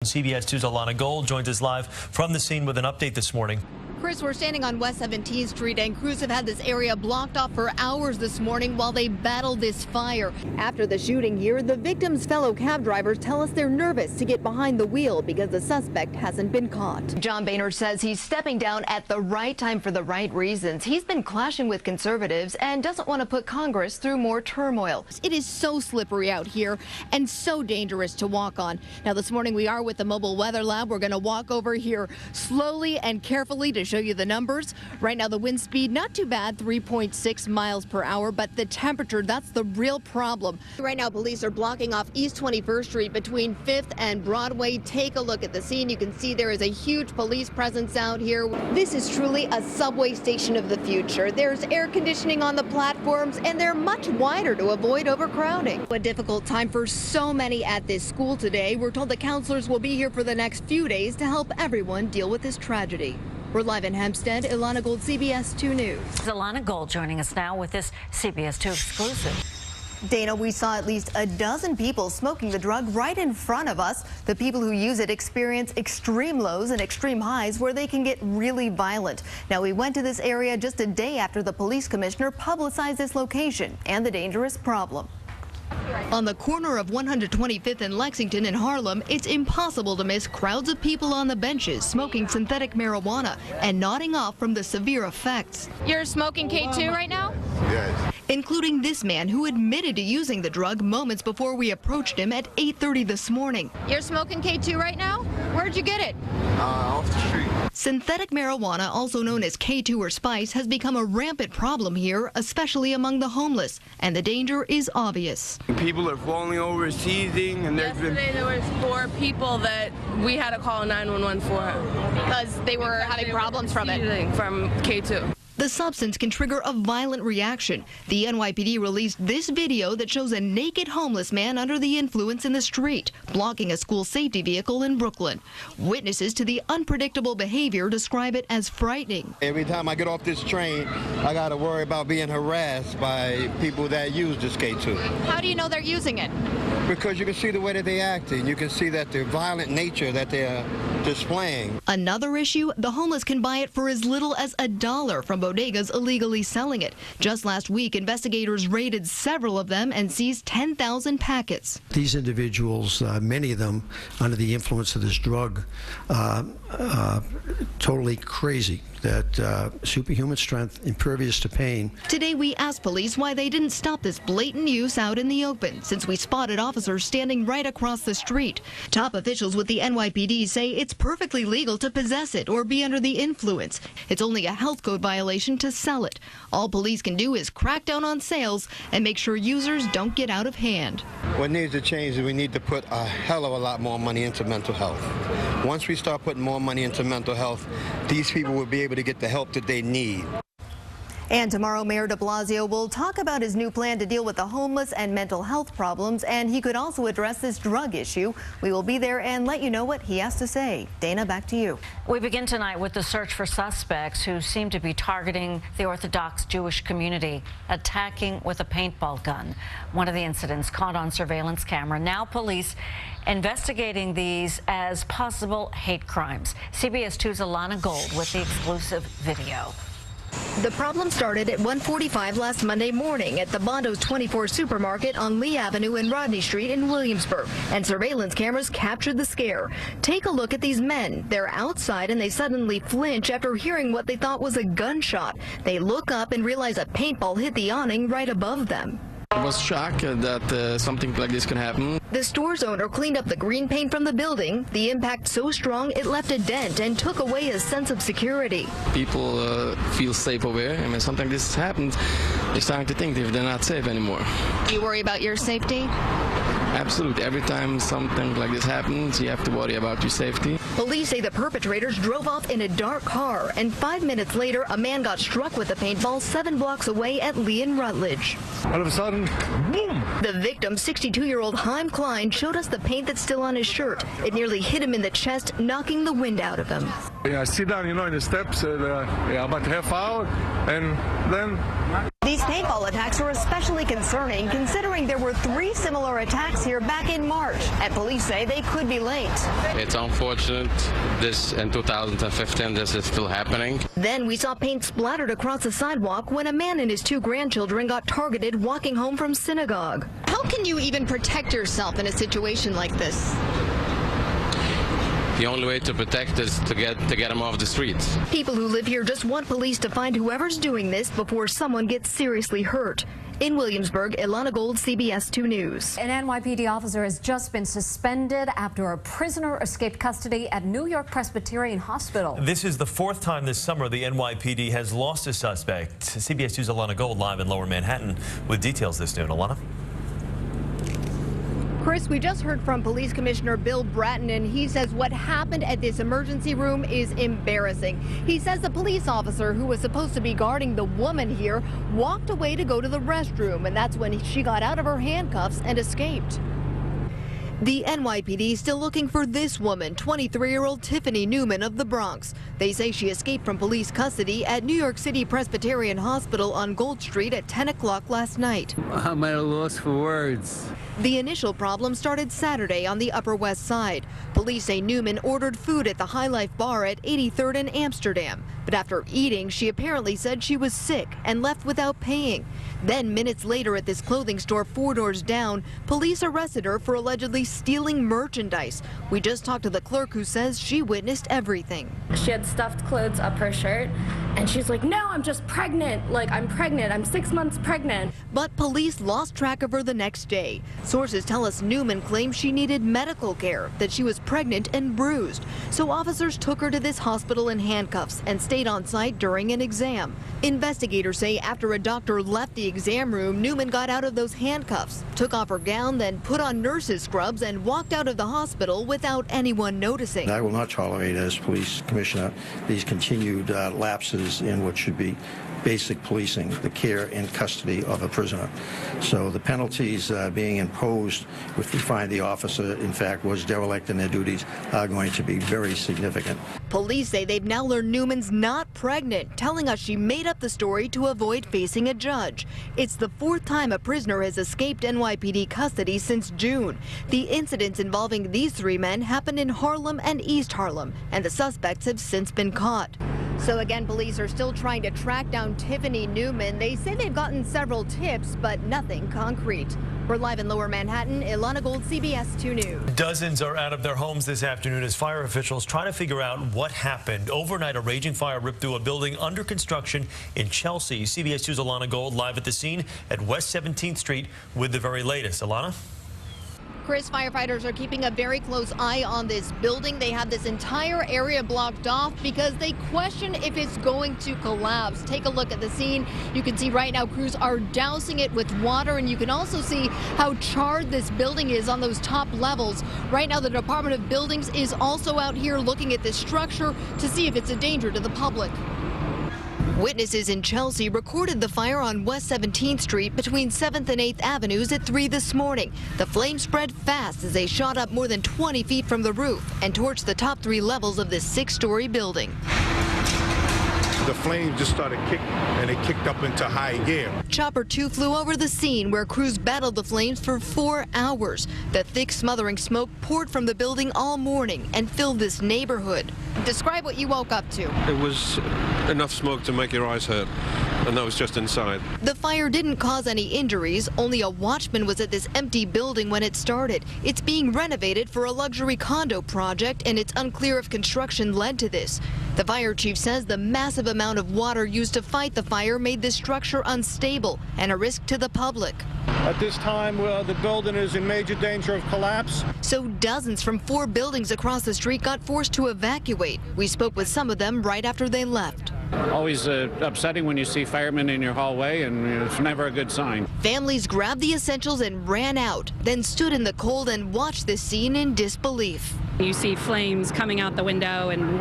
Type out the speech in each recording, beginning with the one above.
CBS 2's Ilana Gold joins us live from the scene with an update this morning. Chris, we're standing on West 17th Street, and crews have had this area blocked off for hours this morning while they battle this fire. After the shooting here, the victim's fellow cab drivers tell us they're nervous to get behind the wheel because the suspect hasn't been caught. John Boehner says he's stepping down at the right time for the right reasons. He's been clashing with conservatives and doesn't want to put Congress through more turmoil. It is so slippery out here and so dangerous to walk on. Now, this morning we are with the mobile weather lab. We're going to walk over here slowly and carefully to show you the numbers. Right now, the wind speed, not too bad, 3.6 miles per hour, but the temperature, that's the real problem. Right now, police are blocking off East 21st Street between 5th and Broadway. Take a look at the scene. You can see there is a huge police presence out here. This is truly a subway station of the future. There's air conditioning on the platforms, and they're much wider to avoid overcrowding. A difficult time for so many at this school today. We're told the counselors will be here for the next few days to help everyone deal with this tragedy. We're live in Hempstead. Ilana Gold, CBS 2 News. Ilana Gold joining us now with this CBS 2 exclusive. Dana, we saw at least a dozen people smoking the drug right in front of us. The people who use it experience extreme lows and extreme highs where they can get really violent. Now, we went to this area just a day after the police commissioner publicized this location and the dangerous problem. On the corner of 125th and Lexington in Harlem, it's impossible to miss crowds of people on the benches smoking synthetic marijuana and nodding off from the severe effects. You're smoking K2 right now? Yes. Including this man who admitted to using the drug moments before we approached him at 8:30 this morning. You're smoking K2 right now? Where'd you get it? Off the street. Synthetic marijuana, also known as K2 or spice, has become a rampant problem here, especially among the homeless, and the danger is obvious. People are falling over, seizing, and Yesterday there was 4 people that we had to call 911 for. Because they were having problems from it. From K2. The substance can trigger a violent reaction. The NYPD released this video that shows a naked homeless man under the influence in the street, blocking a school safety vehicle in Brooklyn. Witnesses to the unpredictable behavior describe it as frightening. Every time I get off this train, I got to worry about being harassed by people that use this K2. How do you know they're using it? Because you can see the way that they're acting. You can see that the violent nature that they're displaying. Another issue, the homeless can buy it for as little as $1 from bodegas illegally selling it. Just last week, investigators raided several of them and seized 10,000 packets. These individuals, many of them under the influence of this drug, totally crazy, that superhuman strength, impervious to pain. Today we asked police why they didn't stop this blatant use out in the open, since we spotted officers standing right across the street. Top officials with the NYPD say it's perfectly legal to possess it or be under the influence. It's only a health code violation to sell it. All police can do is crack down on sales and make sure users don't get out of hand. What needs to change is we need to put a hell of a lot more money into mental health. Once we start putting more money into mental health, these people will be able to get the help that they need. And tomorrow, Mayor de Blasio will talk about his new plan to deal with the homeless and mental health problems, and he could also address this drug issue. We will be there and let you know what he has to say. Dana, back to you. We begin tonight with the search for suspects who seem to be targeting the Orthodox Jewish community, attacking with a paintball gun. One of the incidents caught on surveillance camera. Now police investigating these as possible hate crimes. CBS 2's Ilana Gold with the exclusive video. The problem started at 1:45 last Monday morning at the Bondo's 24 supermarket on Lee Avenue and Rodney Street in Williamsburg, and surveillance cameras captured the scare. Take a look at these men. They're outside and they suddenly flinch after hearing what they thought was a gunshot. They look up and realize a paintball hit the awning right above them. I was shocked that something like this can happen. The store's owner cleaned up the green paint from the building. The impact so strong it left a dent and took away a sense of security. People feel safe over here. I mean, something like this happens, they're starting to think they're not safe anymore. Do you worry about your safety? Absolutely. Every time something like this happens, you have to worry about your safety. Police say the perpetrators drove off in a dark car, and 5 minutes later, a man got struck with a paintball 7 blocks away at Lee and Rutledge. All of a sudden, boom! The victim, 62-year-old Haim Klein, showed us the paint that's still on his shirt. It nearly hit him in the chest, knocking the wind out of him. I sit down, in the steps, about half hour, and then These paintball attacks are especially concerning considering there were 3 similar attacks here back in March, and police say they could be linked. It's unfortunate this in 2015 this is still happening. Then we saw paint splattered across the sidewalk when a man and his 2 grandchildren got targeted walking home from synagogue. How can you even protect yourself in a situation like this? The only way to protect is to get them off the streets. People who live here just want police to find whoever's doing this before someone gets seriously hurt. In Williamsburg, Ilana Gold, CBS 2 News. An NYPD officer has just been suspended after a prisoner escaped custody at New York Presbyterian Hospital. This is the 4th time this summer the NYPD has lost a suspect. CBS 2's Ilana Gold live in Lower Manhattan with details this noon. Ilana? Chris, we just heard from Police Commissioner Bill Bratton, and he says what happened at this emergency room is embarrassing. He says the police officer who was supposed to be guarding the woman here walked away to go to the restroom, and that's when she got out of her handcuffs and escaped. The NYPD is still looking for this woman, 23-year-old Tiffany Newman of the Bronx. They say she escaped from police custody at New York City Presbyterian Hospital on Gold Street at 10 o'clock last night. I'm at a loss for words. The initial problem started Saturday on the Upper West Side. Police say Newman ordered food at the High Life bar at 83rd and Amsterdam. But after eating, she apparently said she was sick and left without paying. Then minutes later at this clothing store 4 doors down, police arrested her for allegedly stealing merchandise. We just talked to the clerk who says she witnessed everything. She had stuffed clothes up her shirt, and she's like, no, I'm just pregnant. Like, I'm pregnant. I'm 6 months pregnant. But police lost track of her the next day. Sources tell us Newman claimed she needed medical care, that she was pregnant and bruised. So officers took her to this hospital in handcuffs and stayed on site during an exam. Investigators say after a doctor left the exam room, Newman got out of those handcuffs, took off her gown, then put on nurse's scrubs and walked out of the hospital without anyone noticing. I will not tolerate, as police commissioner, these continued lapses in what should be basic policing, the care and custody of a prisoner. So the penalties being imposed if we find the officer, in fact, was derelict in their duties are going to be very significant. Police say they've now learned Newman's not pregnant, telling us she made up the story to avoid facing a judge. It's the 4th time a prisoner has escaped NYPD custody since June. The incidents involving these 3 men happened in Harlem and East Harlem, and the suspects have since been caught. So again, police are still trying to track down Tiffany Newman. They say they've gotten several tips, but nothing concrete. We're live in Lower Manhattan. Ilana Gold, CBS 2 News. Dozens are out of their homes this afternoon as fire officials try to figure out what happened. Overnight, a raging fire ripped through a building under construction in Chelsea. CBS 2's Ilana Gold live at the scene at West 17th Street with the very latest. Ilana? Chris, firefighters are keeping a very close eye on this building. They have this entire area blocked off because they question if it's going to collapse. Take a look at the scene. You can see right now crews are dousing it with water, and you can also see how charred this building is on those top levels. Right now, the Department of Buildings is also out here looking at this structure to see if it's a danger to the public. Witnesses in Chelsea recorded the fire on West 17th Street between 7th and 8th Avenues at 3 this morning. The flames spread fast as they shot up more than 20 feet from the roof and torched the top 3 levels of this 6-story building. The flames just started kicking, and it kicked up into high gear. Chopper 2 flew over the scene where crews battled the flames for 4 hours. The thick, smothering smoke poured from the building all morning and filled this neighborhood. Describe what you woke up to. It was enough smoke to make your eyes hurt, and that was just inside. The fire didn't cause any injuries. Only a watchman was at this empty building when it started. It's being renovated for a luxury condo project, and it's unclear if construction led to this. The fire chief says the massive amount of water used to fight the fire made this structure unstable and a risk to the public. At this time, the building is in major danger of collapse. So dozens from 4 buildings across the street got forced to evacuate. We spoke with some of them right after they left. Always upsetting when you see firemen in your hallway, and it's never a good sign. Families grabbed the essentials and ran out, then stood in the cold and watched this scene in disbelief. You see flames coming out the window and,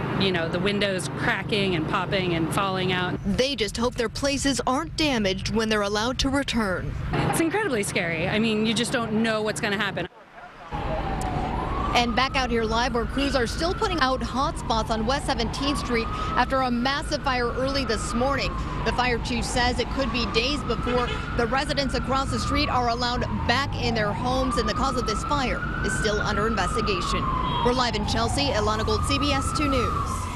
the windows cracking and popping and falling out. They just hope their places aren't damaged when they're allowed to return. It's incredibly scary. I mean, you just don't know what's going to happen. And back out here live where crews are still putting out hot spots on West 17th Street after a massive fire early this morning. The fire chief says it could be days before the residents across the street are allowed back in their homes, and the cause of this fire is still under investigation. We're live in Chelsea. Ilana Gold, CBS 2 News.